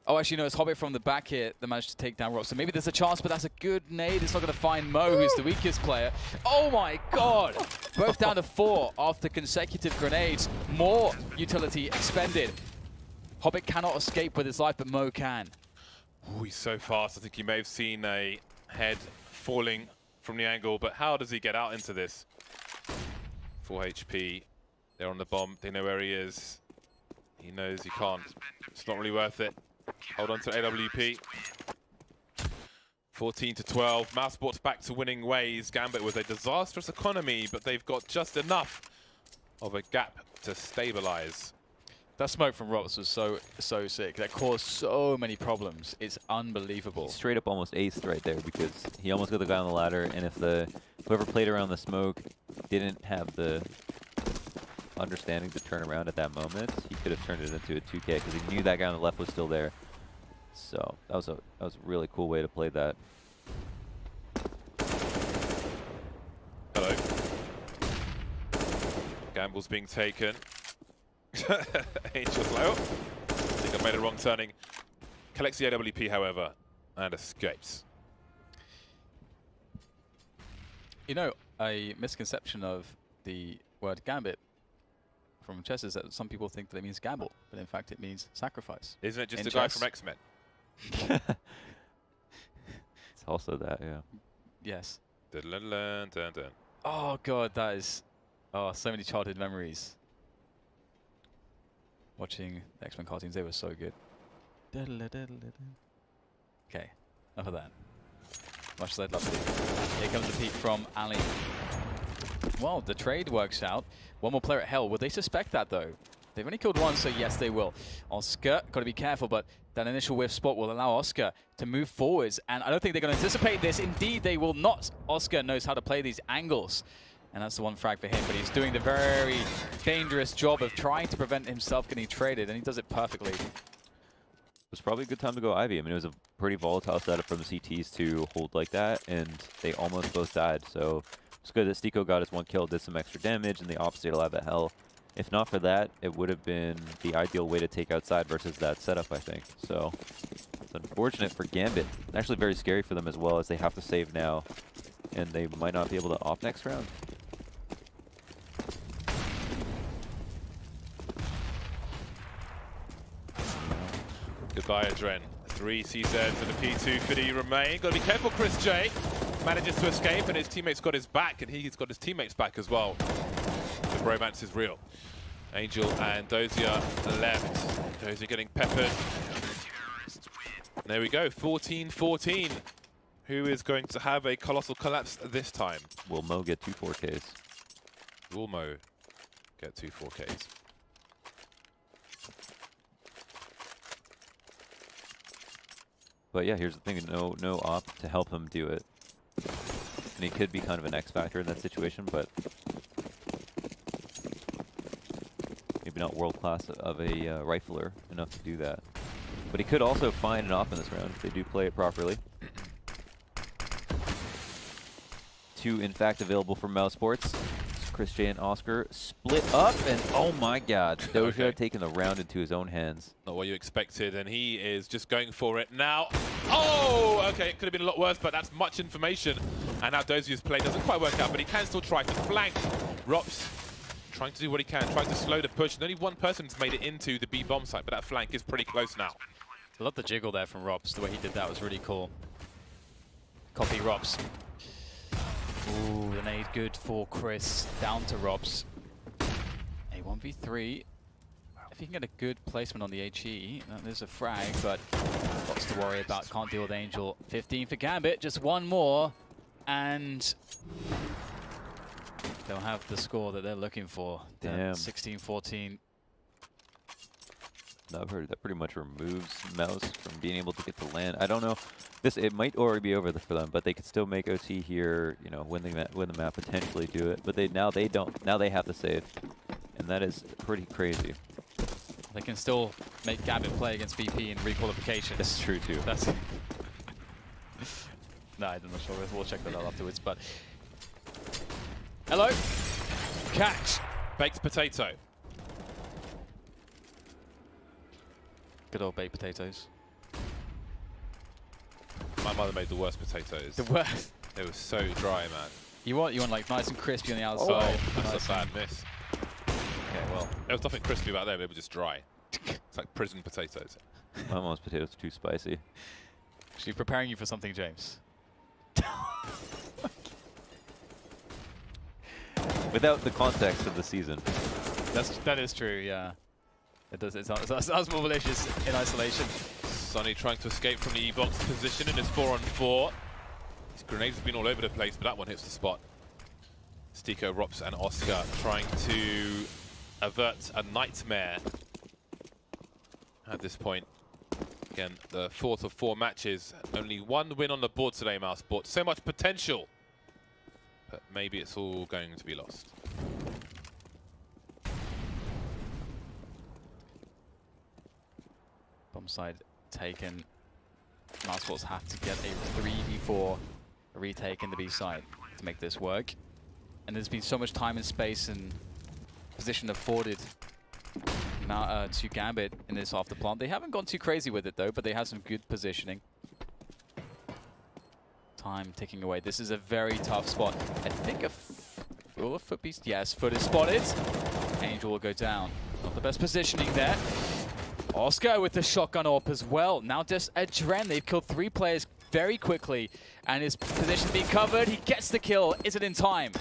Oh, actually, no, it's Hobbit from the back here that managed to take down Rops. So maybe there's a chance, but that's a good nade. It's not going to find Mo, who's the weakest player. Oh my god! Both down to 4 after consecutive grenades. More utility expended. Hobbit cannot escape with his life, but Mo can. Oh, he's so fast. I think he may have seen a head falling from the angle, but how does he get out into this? 4 HP. They're on the bomb. They know where he is. He knows he can't. It's not really worth it. Hold on to AWP. 14 to 12. Mousesports back to winning ways. Gambit with a disastrous economy, but they've got just enough of a gap to stabilize. That smoke from Rops was so sick. That caused so many problems. It's unbelievable. He straight up almost aced right there because he almost got the guy on the ladder, and if whoever played around the smoke didn't have the understanding to turn around at that moment, he could have turned it into a 2K because he knew that guy on the left was still there. So that was a really cool way to play that. Hello. Gamble's being taken. Angel's low. I think I made a wrong turning. Collects the AWP, however, and escapes. You know, a misconception of the word Gambit from chess is that some people think that it means gamble, but in fact it means sacrifice. Isn't it just in a guy chess. from X-Men? It's also that, yeah. Yes. Dun, dun, dun, dun, dun. Oh god, that is... Oh, so many childhood memories. Watching the X-Men cartoons, they were so good. Okay, enough of that. Much as I'd love to. Here comes the peek from Ali. Well, the trade works out. One more player at Hell. Will they suspect that, though? They've only killed one, so yes, they will. Oscar, got to be careful, but that initial whiff spot will allow Oscar to move forwards, and I don't think they're going to anticipate this. Indeed, they will not. Oscar knows how to play these angles, and that's the one frag for him, but he's doing the very dangerous job of trying to prevent himself getting traded, and he does it perfectly. It was probably a good time to go Ivy. I mean, it was a pretty volatile setup from the CTs to hold like that, and they almost both died, so it's good that Stico got his 1 kill, did some extra damage, and the opposite allowed the Hell. If not for that, it would have been the ideal way to take outside versus that setup, I think. So it's unfortunate for Gambit. Actually very scary for them as well, as they have to save now, and they might not be able to opt next round. Goodbye, Adren. 3 CZs and a P2 could he remain? Got to be careful, Chris J. Manages to escape, and his teammate's got his back, and he's got his teammates back as well. The bromance is real. Angel and Dozier left. Dozier getting peppered. There we go, 14-14. Who is going to have a colossal collapse this time? Will Mo get 2 4Ks? Will Mo get 2 4Ks? But yeah, here's the thing, no op to help him do it. And he could be kind of an X factor in that situation, but maybe maybe not world class of a rifler enough to do that. But he could also find an op in this round if they do play it properly. 2, in fact, available for Mousesports. Chris J and Oscar split up, and oh my god, Doja taking the round into his own hands. Not what you expected, and he is just going for it now. Oh, okay, it could have been a lot worse, but that's much information. And now Dozia's play doesn't quite work out, but he can still try to flank. Rops trying to do what he can, trying to slow the push, and only one person's made it into the B bomb site, but that flank is pretty close now. I love the jiggle there from Rops. The way he did that was really cool. Copy Rops. Ooh, the nade good for Chris. Down to Rops. A 1v3. If he can get a good placement on the HE, there's a frag, but lots to worry about. Can't deal with Angel. 15 for Gambit, just one more, and they'll have the score that they're looking for. Damn. 16-14. I've heard that pretty much removes Mouse from being able to get to land. I don't know. It might already be over for them, but they could still make OT here. You know, win the map, potentially do it. But now they don't. Now they have to save, and that is pretty crazy. They can still make Gambit play against VP in requalification. That's true too. That's no, I'm not sure. We'll check that out afterwards. But hello, catch. Baked potato. Good old baked potatoes. My mother made the worst potatoes. The worst. They were so dry, man. You want like nice and crispy on the outside. Oh, that's nice a bad miss. Okay, well. There was nothing crispy about them, they were just dry. It's like prison potatoes. My mom's potatoes are too spicy. She's preparing you for something, James. Without the context of the season. That is true, yeah. It does. It sounds more malicious in isolation. Sonny trying to escape from the E-box position in his 4-on-4. His grenades have been all over the place, but that one hits the spot. Stiko, Rops, and Oscar trying to avert a nightmare at this point. Again, the 4th of 4 matches. Only one win on the board today, Mousesports. So much potential, but maybe it's all going to be lost. Bomb side taken. Mousesports have to get a 3v4 retake in the B side to make this work. And there's been so much time and space and position afforded now to Gambit in this off the plant. They haven't gone too crazy with it though, but they have some good positioning. Time ticking away. This is a very tough spot. I think will a foot beast? Yes, foot is spotted. Angel will go down. Not the best positioning there. Oscar with the shotgun AWP as well. Now just Adren. They've killed 3 players very quickly, and his position being covered. He gets the kill. Is it in time?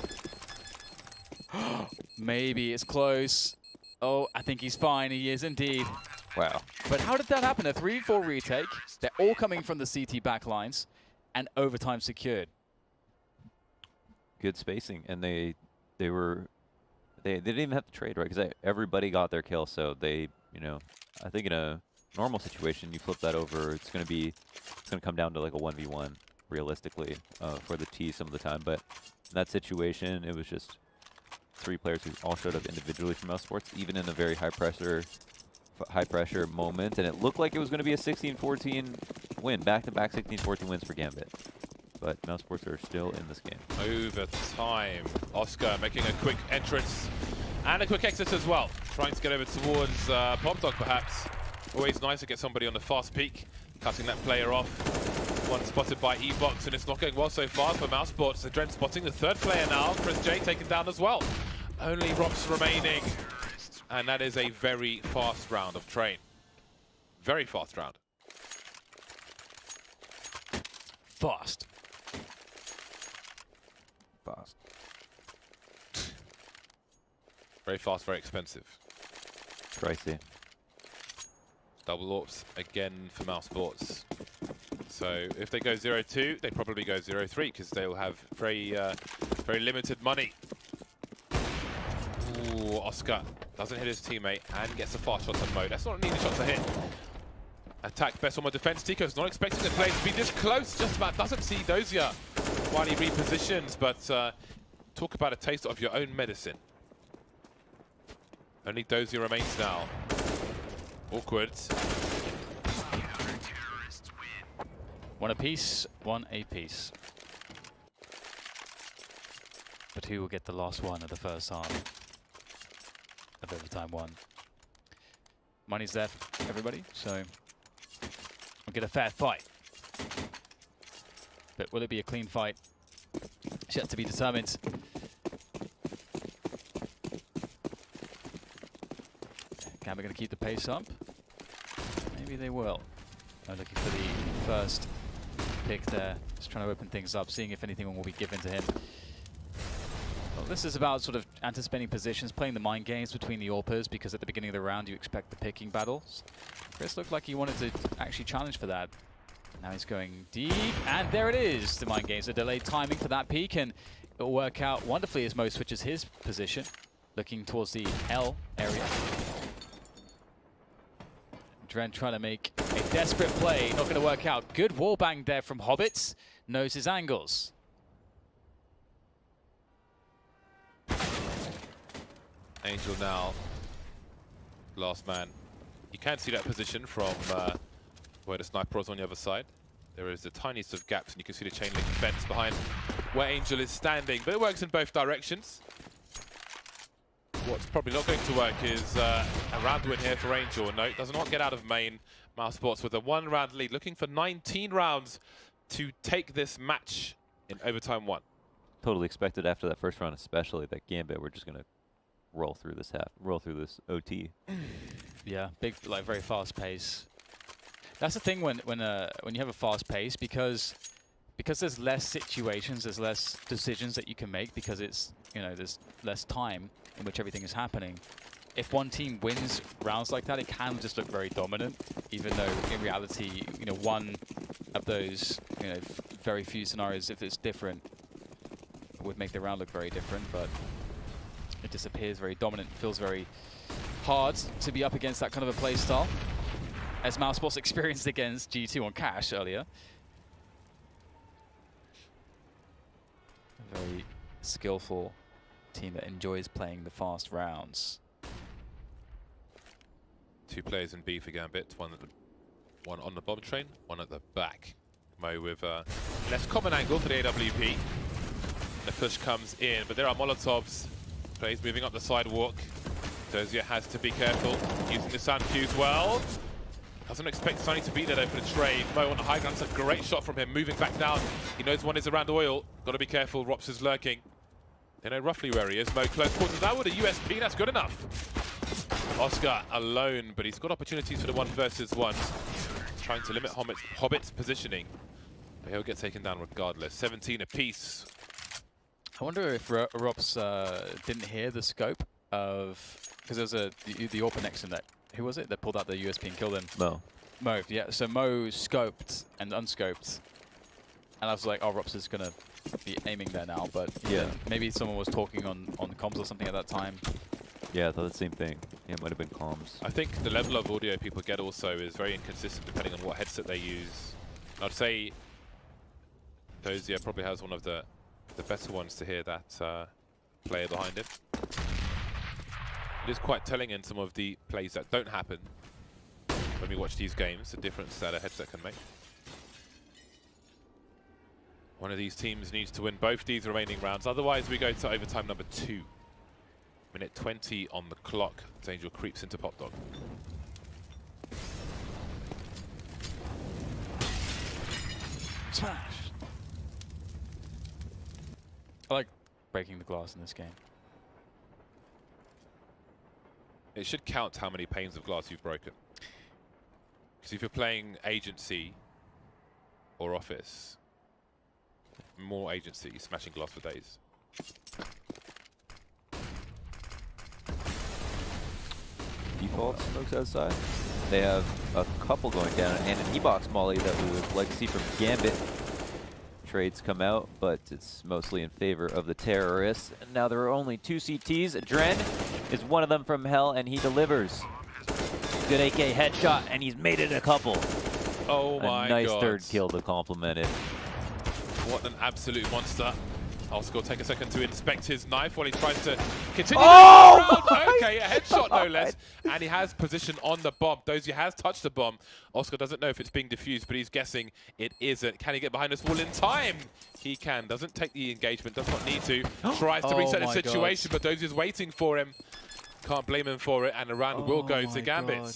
Maybe it's close. Oh, I think he's fine. He is indeed. Wow. But how did that happen? A 3v4 retake. They're all coming from the CT backlines, and overtime secured. Good spacing, and they didn't even have to trade, right? Because everybody got their kill, so they, you know, I think in a normal situation, you flip that over, it's going to come down to like a 1v1 realistically for the T some of the time. But in that situation, it was just 3 players who all showed up individually from Mousesports, even in a very high pressure moment, and it looked like it was going to be a 16-14 win, back-to-back 16-14 wins for Gambit. But Mousesports are still in this game. Overtime. Oscar making a quick entrance and a quick exit as well. Trying to get over towards Bomb Dog perhaps. Always nice to get somebody on the fast peak, cutting that player off. One spotted by E-Box, and it's not going well so far for Mousesports. Adren spotting the 3rd player now. Chris J taken down as well. Only Rops remaining. And that is a very fast round of train. Very fast round. Fast. Fast. Very fast, very expensive. Pricey. Double AWPs again for Mousesports. So if they go 0-2, they probably go 0-3 because they'll have very limited money. Ooh, Oscar doesn't hit his teammate and gets a fast shot on mode. That's not an easy shot to hit. Attack best on my defense. Tico's not expecting the play to be this close. Just about doesn't see Dozier while he repositions. But talk about a taste of your own medicine. Only Dozier remains now. Awkward. One apiece, one apiece. But who will get the last one of the first half of overtime one? Money's there for everybody, so we'll get a fair fight. But will it be a clean fight? It's yet to be determined. Gambit going to keep the pace up. Maybe they will. I'm looking for the first pick there. Just trying to open things up, seeing if anything will be given to him. Well, this is about sort of anticipating positions, playing the mind games between the AWPers, because at the beginning of the round you expect the picking battles. Chris looked like he wanted to actually challenge for that. Now he's going deep, and there it is. The mind games, a delayed timing for that peak, and it'll work out wonderfully as Mo switches his position, looking towards the L area. Dren trying to make a desperate play, not going to work out. Good wallbang there from Hobbits, knows his angles. Angel now, last man. You can see that position from where the sniper was on the other side. There is the tiniest of gaps, and you can see the chain link fence behind where Angel is standing, but it works in both directions. What's probably not going to work is a round win here for Angel. No, does not get out of main. Mousesports with a 1-round lead, looking for 19 rounds to take this match in overtime 1. Totally expected after that first round, especially that Gambit, we're just gonna roll through this this OT. Yeah, big, like very fast pace. That's the thing when you have a fast pace, because there's less situations, there's less decisions that you can make, because it's, you know, there's less time in which everything is happening. If one team wins rounds like that, it can just look very dominant, even though in reality, you know, one of those, you know, very few scenarios, if it's different, would make the round look very different, but it just appears very dominant. Feels very hard to be up against that kind of a play style, as Mousesports experienced against G2 on Cash earlier. A very skillful team that enjoys playing the fast rounds. 2 players in B for Gambit, one on the bomb train, one at the back. Mo with a less common angle for the AWP. The push comes in, but there are Molotovs. Players moving up the sidewalk. Dozier has to be careful, using the sand fuse well. Doesn't expect Sunny to be there though for the trade. Mo on the high ground, it's a great shot from him, moving back down. He knows one is around oil. Got to be careful, Rops is lurking. They know roughly where he is. Mo close quarters now with a USP, that's good enough. Oscar alone, but he's got opportunities for the 1 versus 1. Trying to limit Hobbit's positioning. But he'll get taken down regardless. 17 apiece. I wonder if Rops didn't hear the scope of, because there was the AWP next to that. Who was it that pulled out the USP and killed him? Mo. Mo, yeah. So Mo scoped and unscoped, and I was like, oh, Rops is gonna be aiming there now, but yeah, maybe someone was talking on comms or something at that time. Yeah, I thought the same thing. Yeah, it might have been comms. I think the level of audio people get also is very inconsistent depending on what headset they use. I'd say Dozier probably has one of the better ones to hear that player behind him. It is quite telling in some of the plays that don't happen when we watch these games, the difference that a headset can make. One of these teams needs to win both these remaining rounds, otherwise we go to overtime number 2. Minute 20 on the clock as Angel creeps into Pop Dog. Smash! I like breaking the glass in this game. It should count how many panes of glass you've broken. Because if you're playing agency or office, more agency, you're smashing glass for days. Default smokes outside. They have a couple going down and an E-box molly that we would like to see from Gambit. Trades come out, but it's mostly in favor of the terrorists. And now there are only 2 CTs. Dren is one of them from Hell, and he delivers. Good AK headshot, and he's made it a couple. Oh my God. A nice third kill to compliment it. What an absolute monster. Oscar will take a second to inspect his knife while he tries to continue. Oh Okay, a headshot no less. And he has position on the bomb. Dozier has touched the bomb. Oscar doesn't know if it's being defused, but he's guessing it isn't. Can he get behind this wall in time? He can. Doesn't take the engagement, does not need to. Tries to reset the situation, but Dozier's waiting for him. Can't blame him for it, and the round will go to Gambit. God.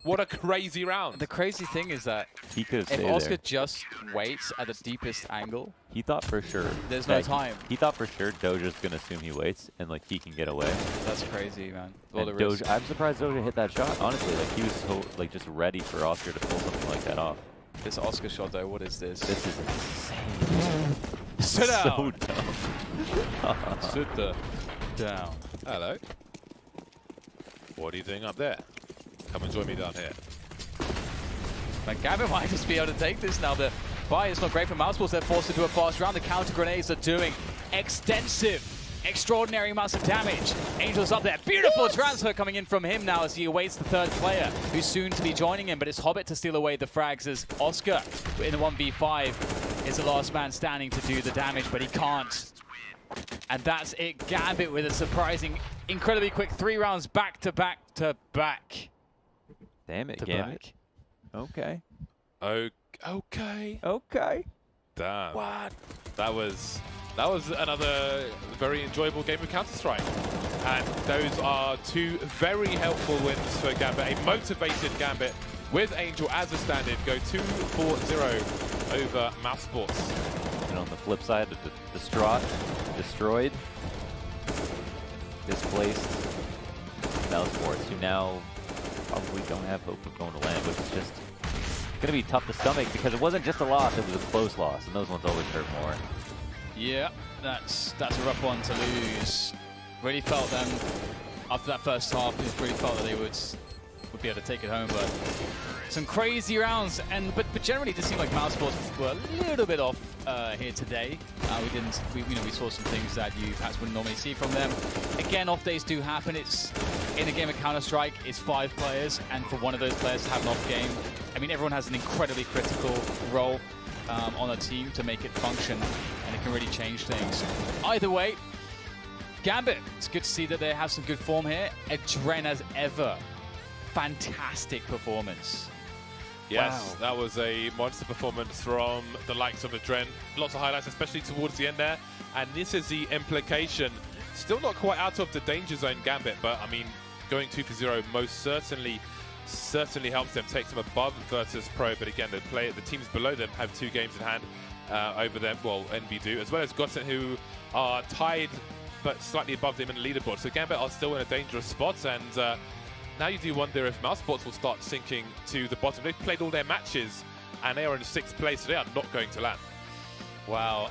What a crazy round. The crazy thing is that He could if stay Oscar there. just waits at the deepest angle, He thought for sure. there's no that time. He thought for sure Doja's gonna assume he waits and like he can get away. That's crazy, man. And Doja, I'm surprised Doja hit that shot. Honestly, like he was so like just ready for Oscar to pull something like that off. This Oscar shot though, what is this? This is insane. Sit So down. dumb. Sit down. Hello. What are you doing up there? Come and join me down here. But Gambit might just be able to take this now. The buy is not great for Mousesports. They're forced to do a fast round. The counter grenades are doing extensive, extraordinary amounts of damage. Angel's up there. Beautiful transfer coming in from him now as he awaits the third player, who's soon to be joining him. But it's Hobbit to steal away the frags as Oscar in the 1v5 is the last man standing to do the damage, but he can't. And that's it. Gambit with a surprising, incredibly quick 3 rounds back to back to back. Damn it, To Gambit. back. Okay. Okay. Okay. Damn. What? That was another very enjoyable game of Counter-Strike. And those are 2 very helpful wins for Gambit. A motivated Gambit with Angel as a stand-in go 2-4-0 over Mousesports. And on the flip side, distraught, destroyed, displaced Mousesports, who now probably don't have hope of going to land, which is just going to be tough to stomach because it wasn't just a loss, it was a close loss, and those ones always hurt more. Yeah, that's a rough one to lose. Really felt them after that first half. Really felt that they would be able to take it home, but some crazy rounds. But generally, it just seemed like Mousesports were a little bit off here today. We saw some things that you perhaps wouldn't normally see from them. Again, off days do happen. It's in a game of Counter-Strike. It's 5 players, and for one of those players to have an off game, I mean, everyone has an incredibly critical role on a team to make it function, and it can really change things. Either way, Gambit, it's good to see that they have some good form here. Adren as ever, fantastic performance. Yes, Wow. that was a monster performance from the likes of Adren. Lots of highlights, especially towards the end there. And this is the implication. Still not quite out of the danger zone, Gambit, but I mean, going 2-0 most certainly helps them, takes them above Virtus Pro. But again, the teams below them have 2 games in hand over them. Well, Envy do, as well as Gossen, who are tied but slightly above them in the leaderboard. So Gambit are still in a dangerous spot, and now you do wonder if Mousesports will start sinking to the bottom. They've played all their matches, and they are in 6th place, so they are not going to land. Wow.